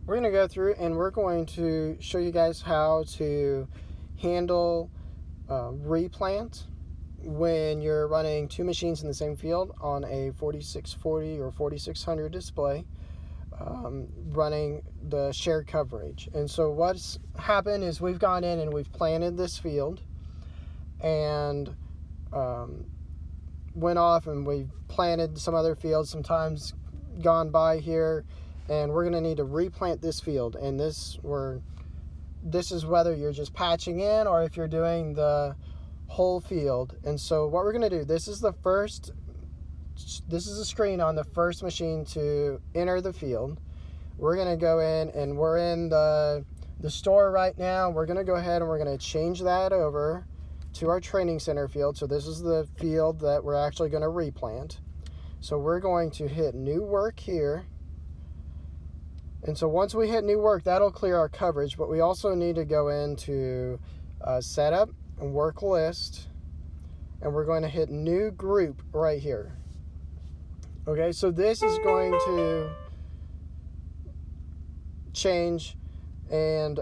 We're going to go through and we're going to show you guys how to handle replant when you're running two machines in the same field on a 4640 or 4600 display, running the shared coverage. And so what's happened is we've gone in and we've planted this field and went off and we've planted some other fields sometimes gone by here, and we're going to need to replant this field. And this is whether you're just patching in or if you're doing the whole field. And so what we're going to do, this is a screen on the first machine to enter the field. We're going to go in and we're in the store right now. We're going to go ahead and we're going to change that over to our training center field. So this is the field that we're actually going to replant. So we're going to hit new work here. And so once we hit new work, that'll clear our coverage, but we also need to go into setup and work list, and we're going to hit new group right here. Okay, so this is going to change and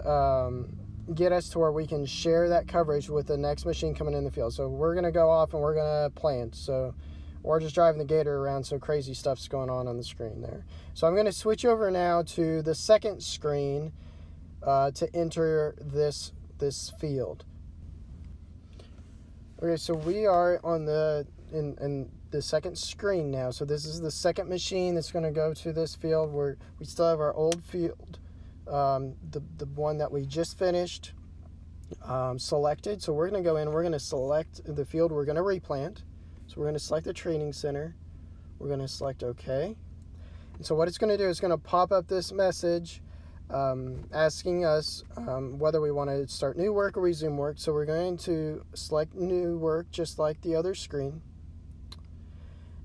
get us to where we can share that coverage with the next machine coming in the field. So we're going to go off and we're going to plant. So we're just driving the gator around, so crazy stuff's going on the screen there. So I'm going to switch over now to the second screen to enter this field. Okay, so we are on in the second screen now. So this is the second machine that's going to go to this field where we still have our old field, the one that we just finished selected. So we're going to go in, we're going to select the field we're going to replant. So we're going to select the training center. We're going to select OK. And so what it's going to do is going to pop up this message asking us whether we want to start new work or resume work. So we're going to select new work just like the other screen.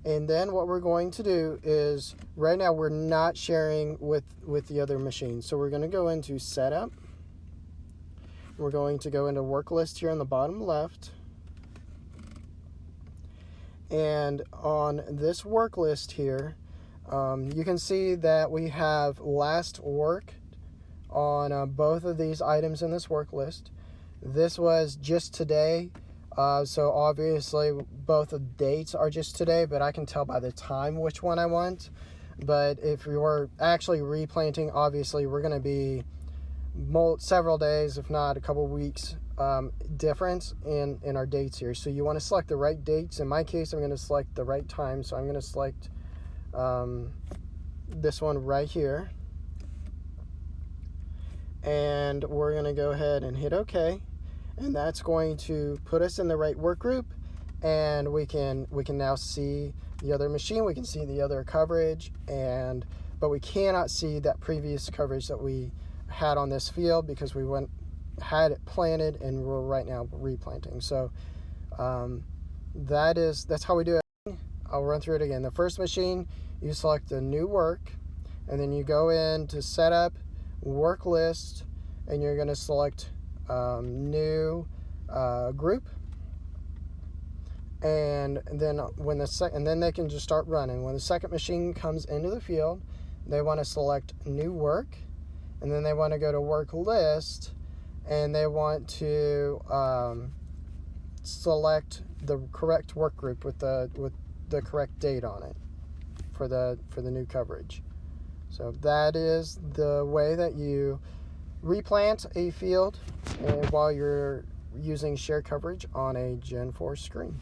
And then what we're going to do is, right now we're not sharing with the other machine. So we're going to go into setup. We're going to go into work list here on the bottom left. And on this work list here, you can see that we have last work on both of these items in this work list. This was just today, so obviously both the dates are just today, but I can tell by the time which one I want. But if we were actually replanting, obviously we're going to be several days, if not a couple weeks, difference in our dates here. So you want to select the right dates. In my case, I'm going to select the right time, so I'm going to select this one right here, and we're going to go ahead and hit OK, and that's going to put us in the right work group, and we can now see the other machine, we can see the other coverage, but we cannot see that previous coverage that we had on this field because we had it planted and we're right now replanting. So that's how we do it. I'll run through it again. The first machine, you select the new work, and then you go into setup, work list, and you're going to select new group, and then then they can just start running. When the second machine comes into the field, they want to select new work, and then they want to go to work list, and they want to select the correct work group with the correct date on it for the new coverage. So that is the way that you replant a field while you're using shared coverage on a Gen 4 screen.